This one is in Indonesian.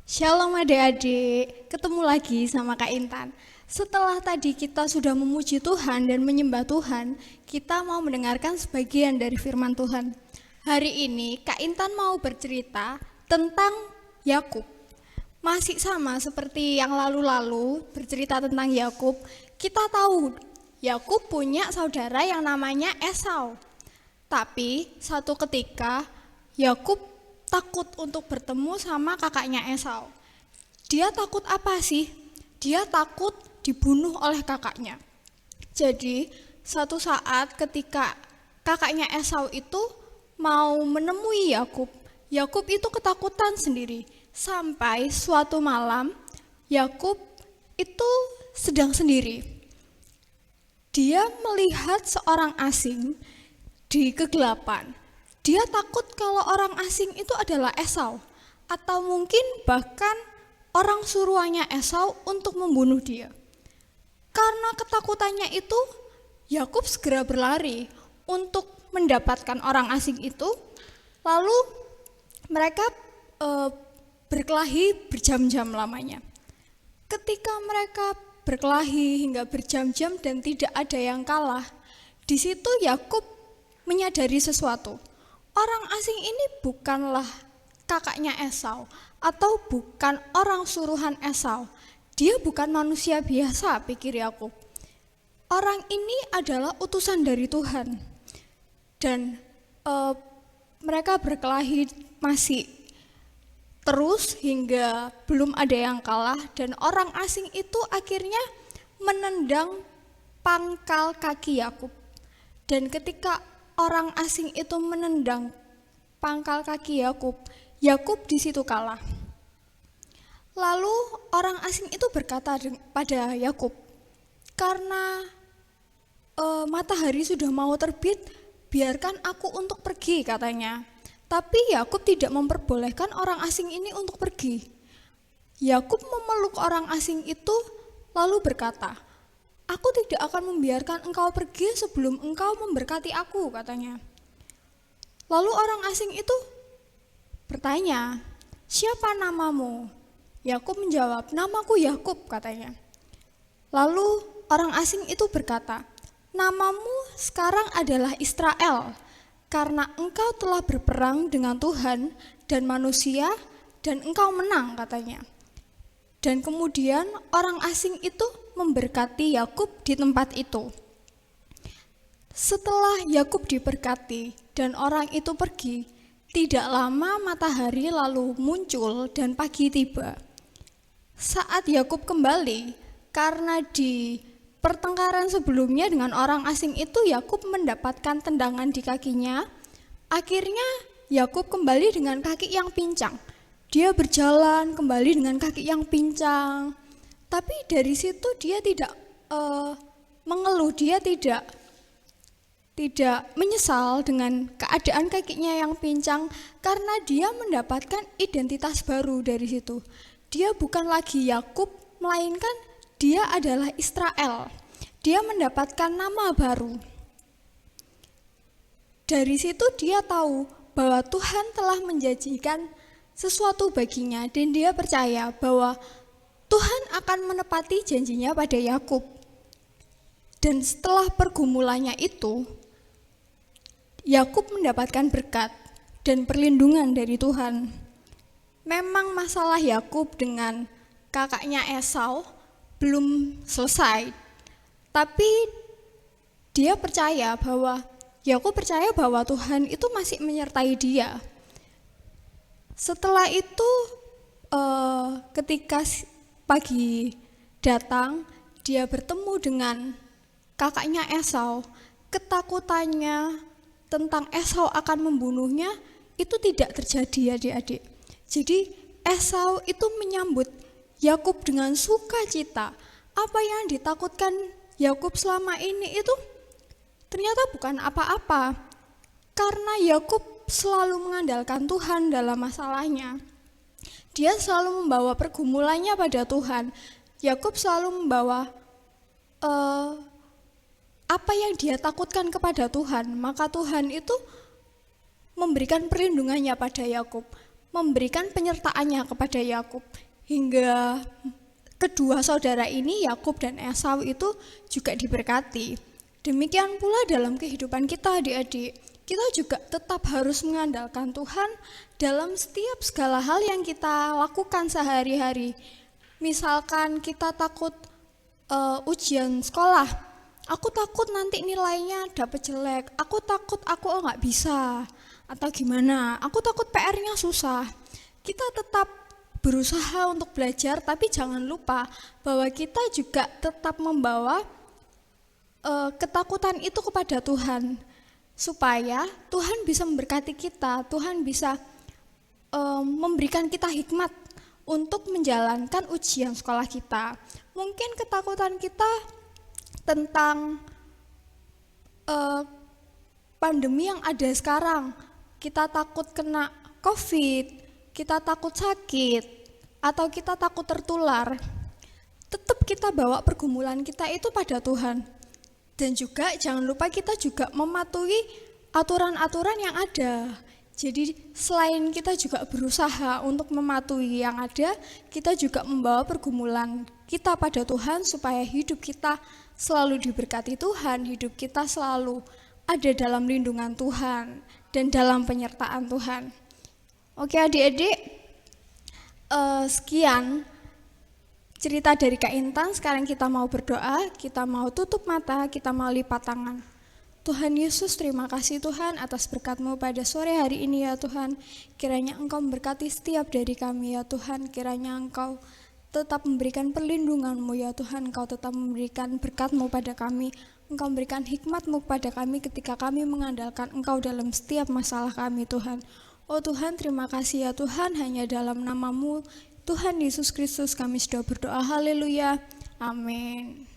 Shalom adik-adik, ketemu lagi sama Kak Intan. Setelah tadi kita sudah memuji Tuhan dan menyembah Tuhan, kita mau mendengarkan sebagian dari firman Tuhan. Hari ini Kak Intan mau bercerita tentang Yakub. Masih sama seperti yang lalu-lalu bercerita tentang Yakub. Kita tahu Yakub punya saudara yang namanya Esau. Tapi satu ketika Yakub takut untuk bertemu sama kakaknya Esau. Dia takut apa sih? Dia takut dibunuh oleh kakaknya. Jadi satu saat ketika kakaknya Esau itu mau menemui Yakub, Yakub itu ketakutan sendiri. Sampai suatu malam Yakub itu sedang sendiri. Dia melihat seorang asing di kegelapan. Dia takut kalau orang asing itu adalah Esau, atau mungkin bahkan orang suruhannya Esau untuk membunuh dia. Karena ketakutannya itu, Yakub segera berlari untuk mendapatkan orang asing itu. Lalu mereka berkelahi berjam-jam lamanya. Ketika mereka berkelahi hingga berjam-jam dan tidak ada yang kalah, di situ Yakub menyadari sesuatu. Orang asing ini bukanlah kakaknya Esau atau bukan orang suruhan Esau. Dia bukan manusia biasa, pikir Yakub. Orang ini adalah utusan dari Tuhan. Dan mereka berkelahi masih terus hingga belum ada yang kalah, dan orang asing itu akhirnya menendang pangkal kaki Yakub. Dan ketika orang asing itu menendang pangkal kaki Yakub, Yakub di situ kalah. Lalu orang asing itu berkata pada Yakub, karena matahari sudah mau terbit, biarkan aku untuk pergi, katanya. Tapi Yakub tidak memperbolehkan orang asing ini untuk pergi. Yakub memeluk orang asing itu lalu berkata, aku tidak akan membiarkan engkau pergi sebelum engkau memberkati aku, katanya. Lalu orang asing itu bertanya, siapa namamu? Yakub menjawab, namaku Yakub, katanya. Lalu orang asing itu berkata, namamu sekarang adalah Israel, karena engkau telah berperang dengan Tuhan dan manusia dan engkau menang, katanya. Dan kemudian orang asing itu memberkati Yakub di tempat itu. Setelah Yakub diberkati dan orang itu pergi, tidak lama matahari lalu muncul dan pagi tiba. Saat Yakub kembali, karena di pertengkaran sebelumnya dengan orang asing itu Yakub mendapatkan tendangan di kakinya, akhirnya Yakub kembali dengan kaki yang pincang. Dia berjalan kembali dengan kaki yang pincang. Tapi dari situ dia tidak mengeluh, dia tidak menyesal dengan keadaan kakinya yang pincang, karena dia mendapatkan identitas baru dari situ. Dia bukan lagi Yakub, melainkan dia adalah Israel. Dia mendapatkan nama baru. Dari situ dia tahu bahwa Tuhan telah menjanjikan sesuatu baginya, dan dia percaya bahwa Tuhan akan menepati janjinya pada Yakub. Dan setelah pergumulannya itu, Yakub mendapatkan berkat dan perlindungan dari Tuhan. Memang masalah Yakub dengan kakaknya Esau belum selesai, tapi Yakub percaya bahwa Tuhan itu masih menyertai dia. Setelah itu ketika pagi datang, dia bertemu dengan kakaknya Esau. Ketakutannya tentang Esau akan membunuhnya itu tidak terjadi, adik-adik. Jadi Esau itu menyambut Yakub dengan sukacita. Apa yang ditakutkan Yakub selama ini itu ternyata bukan apa-apa, karena Yakub selalu mengandalkan Tuhan dalam masalahnya. Dia selalu membawa pergumulannya pada Tuhan. Yakub selalu membawa apa yang dia takutkan kepada Tuhan, maka Tuhan itu memberikan perlindungannya pada Yakub. memberikan penyertaannya kepada Yakub, hingga kedua saudara ini, Yakub dan Esau, itu juga diberkati. Demikian pula dalam kehidupan kita, adik-adik, kita juga tetap harus mengandalkan Tuhan dalam setiap segala hal yang kita lakukan sehari-hari. Misalkan kita takut ujian sekolah, aku takut nanti nilainya dapat jelek, aku takut aku nggak bisa, atau gimana, aku takut PR-nya susah. Kita tetap berusaha untuk belajar, tapi jangan lupa bahwa kita juga tetap membawa ketakutan itu kepada Tuhan, supaya Tuhan bisa memberkati kita, Tuhan bisa memberikan kita hikmat untuk menjalankan ujian sekolah kita. Mungkin ketakutan kita tentang pandemi yang ada sekarang, kita takut kena COVID, kita takut sakit, atau kita takut tertular. Tetap kita bawa pergumulan kita itu pada Tuhan. Dan juga jangan lupa kita juga mematuhi aturan-aturan yang ada. Jadi selain kita juga berusaha untuk mematuhi yang ada, kita juga membawa pergumulan kita pada Tuhan supaya hidup kita selalu diberkati Tuhan, hidup kita selalu ada dalam lindungan Tuhan dan dalam penyertaan Tuhan. Oke adik-adik, sekian cerita dari Kak Intan. Sekarang kita mau berdoa, kita mau tutup mata, kita mau lipat tangan. Tuhan Yesus, terima kasih Tuhan atas berkat-Mu pada sore hari ini ya Tuhan. Kiranya Engkau memberkati setiap dari kami ya Tuhan. Kiranya Engkau tetap memberikan perlindungan-Mu ya Tuhan. Engkau tetap memberikan berkat-Mu pada kami. Engkau memberikan hikmat-Mu pada kami ketika kami mengandalkan Engkau dalam setiap masalah kami Tuhan. Oh Tuhan, terima kasih ya Tuhan, hanya dalam nama-Mu Tuhan Yesus Kristus kami sudah berdoa, haleluya, amin.